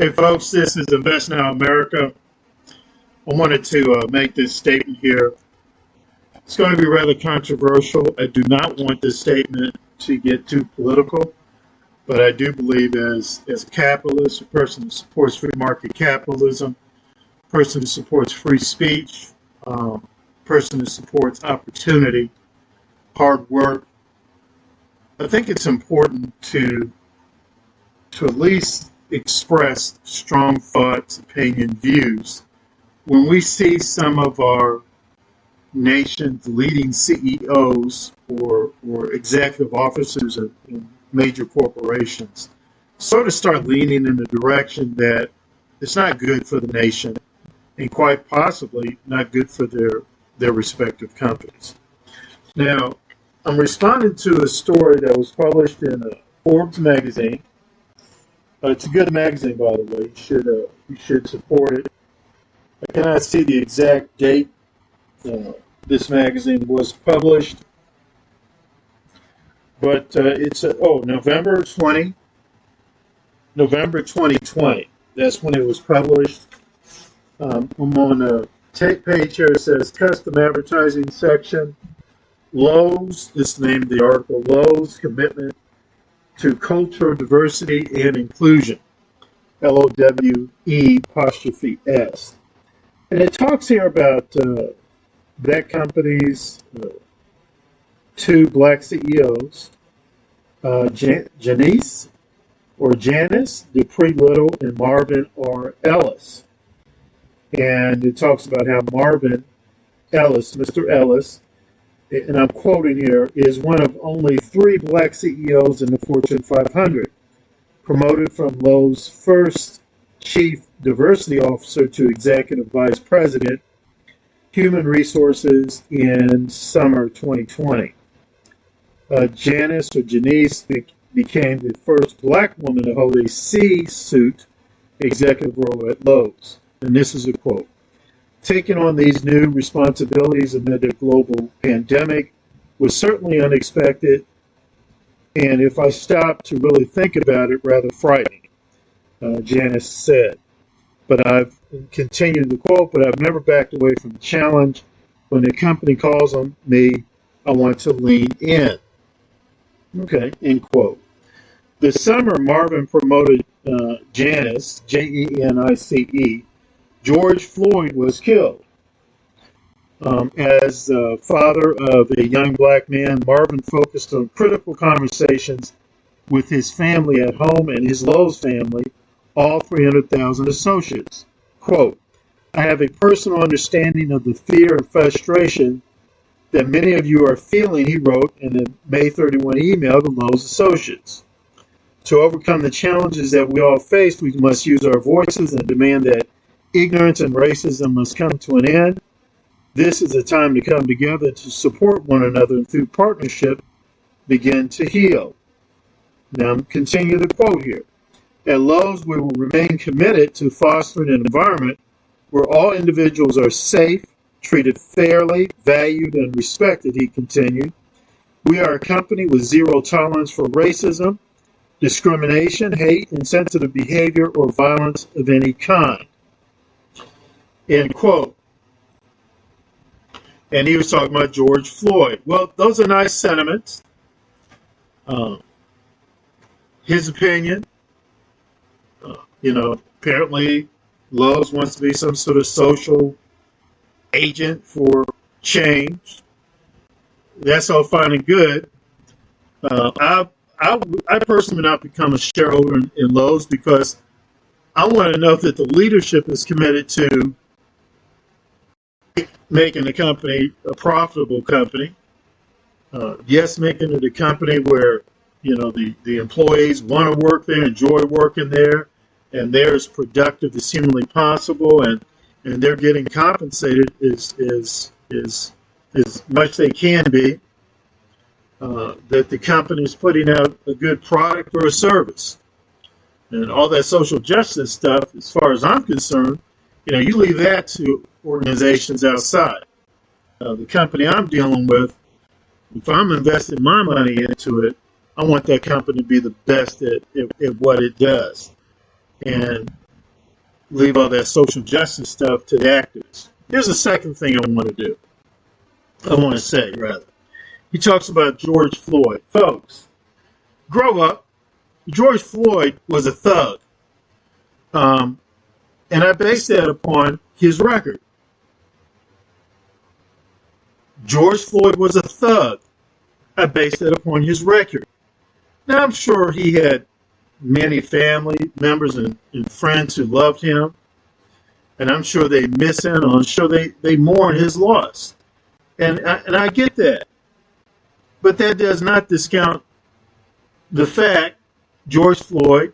Hey folks, this is Invest Now America. I wanted to make this statement here. It's going to be rather controversial. I do not want this statement to get too political, but I do believe as a capitalist, a person who supports free market capitalism, a person who supports free speech, person who supports opportunity, hard work, I think it's important to at least express strong thoughts, opinion, views. When we see some of our nation's leading CEOs or executive officers in major corporations sort of start leaning in the direction that it's not good for the nation and quite possibly not good for their respective companies. Now, I'm responding to a story that was published in Forbes magazine. It's a good magazine, by the way. You should support it. I cannot see the exact date this magazine was published, but it's November 2020. That's when it was published. I'm on the tape page here. It says custom advertising section. Lowe's, this is the name of the article, Lowe's commitment to cultural diversity and inclusion, LOWE''S. And it talks here about that company's two black CEOs, Janice Dupree Little and Marvin R. Ellis. And it talks about how Marvin Ellis, Mr. Ellis, and I'm quoting here, is one of only 3 black CEOs in the Fortune 500, promoted from Lowe's first chief diversity officer to executive vice president, human resources in summer 2020. Janice became the first black woman to hold a C-suite executive role at Lowe's. And this is a quote. Taking on these new responsibilities amid a global pandemic was certainly unexpected, and if I stop to really think about it, rather frightening, Janice said. But I've continued the quote, but I've never backed away from the challenge. When the company calls on me, I want to lean in. Okay, end quote. This summer, Marvin promoted Janice, Jenice. George Floyd was killed. As the father of a young black man, Marvin focused on critical conversations with his family at home and his Lowe's family, all 300,000 associates. Quote, I have a personal understanding of the fear and frustration that many of you are feeling, he wrote in a May 31 email to Lowe's associates. To overcome the challenges that we all face, we must use our voices and demand that ignorance and racism must come to an end. This is a time to come together to support one another and through partnership begin to heal. Now, continue the quote here. At Lowe's, we will remain committed to fostering an environment where all individuals are safe, treated fairly, valued, and respected, he continued. We are a company with zero tolerance for racism, discrimination, hate, insensitive behavior, or violence of any kind. End quote. And he was talking about George Floyd. Well, those are nice sentiments. His opinion, apparently Lowe's wants to be some sort of social agent for change. That's all fine and good. I personally would not become a shareholder in Lowe's because I want to know that the leadership is committed to making the company a profitable company. Yes, making it a company where, the employees want to work there, enjoy working there, and they're as productive as humanly possible, and they're getting compensated as much they can be, that the company is putting out a good product or a service. And all that social justice stuff, as far as I'm concerned, you leave that to organizations outside. The company I'm dealing with, if I'm investing my money into it, I want that company to be the best at what it does. And leave all that social justice stuff to the activists. Here's the second thing I want to do. I want to say, rather. He talks about George Floyd. Folks, grow up. George Floyd was a thug. And I base that upon his record. George Floyd was a thug. I base that upon his record. Now, I'm sure he had many family members and friends who loved him. And I'm sure they miss him. I'm sure they mourn his loss. And I get that. But that does not discount the fact George Floyd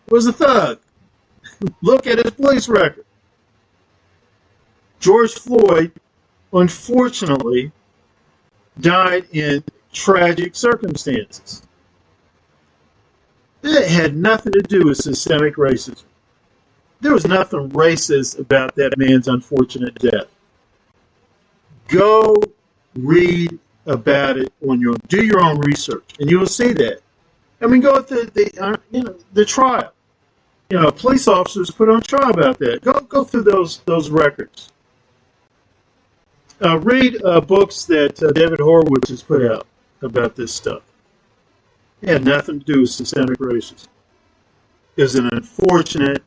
was a thug. Look at his police record. George Floyd, unfortunately, died in tragic circumstances. It had nothing to do with systemic racism. There was nothing racist about that man's unfortunate death. Go read about it do your own research, and you will see that. I mean, go through the trial. Police officers put on trial about that. Go through those records. Read books that David Horowitz has put out about this stuff. It had nothing to do with systemic racism. It was an unfortunate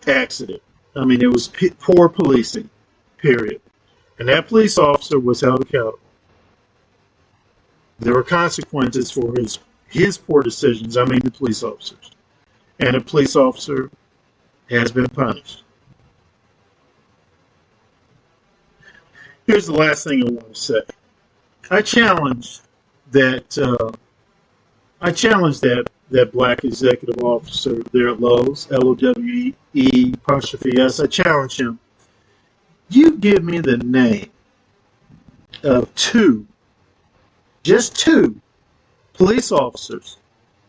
accident. I mean, it was poor policing, period. And that police officer was held accountable. There were consequences for his poor decisions. I mean, the police officers. And a police officer has been punished. Here's the last thing I want to say. I challenge that black executive officer there at Lowe's, Lowe''S. I challenge him. You give me the name of just two police officers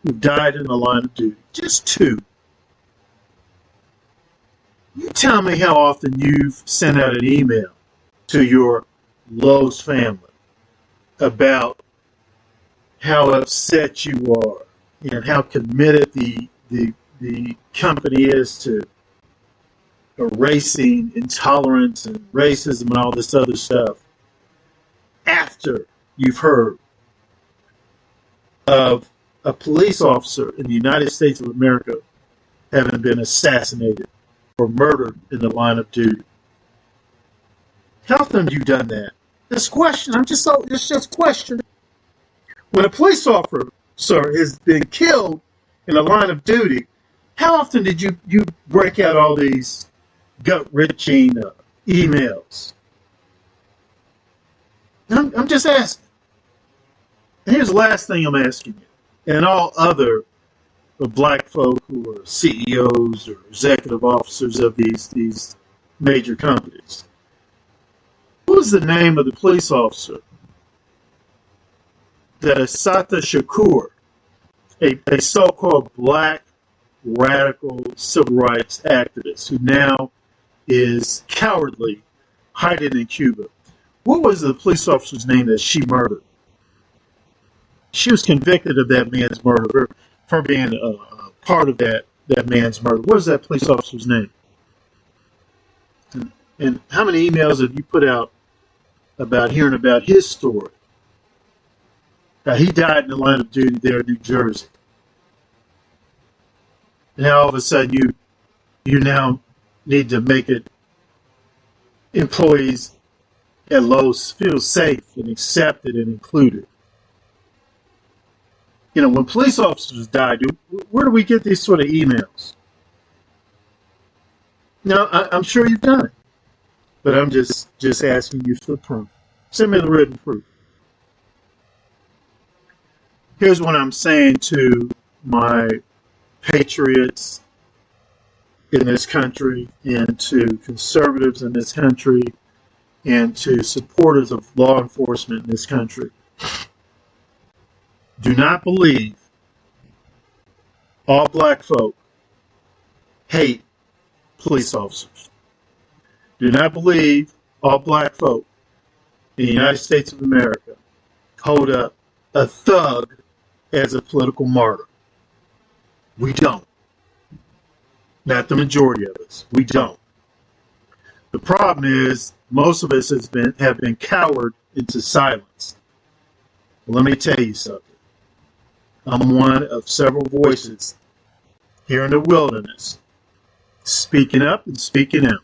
who died in the line of duty. Just two. You tell me how often you've sent out an email to your Lowe's family about how upset you are and how committed the company is to erasing intolerance and racism and all this other stuff after you've heard of a police officer in the United States of America having been assassinated or murdered in the line of duty. How often have you done that? This question, it's just a question. When a police officer has been killed in the line of duty, how often did you break out all these gut-wrenching emails? I'm just asking. And here's the last thing I'm asking you, and all other black folk who are CEOs or executive officers of these major companies. What was the name of the police officer that Assata Shakur, a so-called black radical civil rights activist who now is cowardly hiding in Cuba? What was the police officer's name that she murdered? She was convicted of that man's murder for being a part of that man's murder. What was that police officer's name? And how many emails have you put out about hearing about his story? He died in the line of duty there in New Jersey. And now all of a sudden you now need to make it employees at Lowe's feel safe and accepted and included. When police officers die, where do we get these sort of emails? Now, I'm sure you've done it, but I'm just asking you for proof. Send me the written proof. Here's what I'm saying to my patriots in this country and to conservatives in this country and to supporters of law enforcement in this country. Do not believe all black folk hate police officers. Do not believe all black folk in the United States of America hold up a thug as a political martyr. We don't. Not the majority of us. We don't. The problem is most of us have been cowered into silence. Well, let me tell you something. I'm one of several voices here in the wilderness, speaking up and speaking out.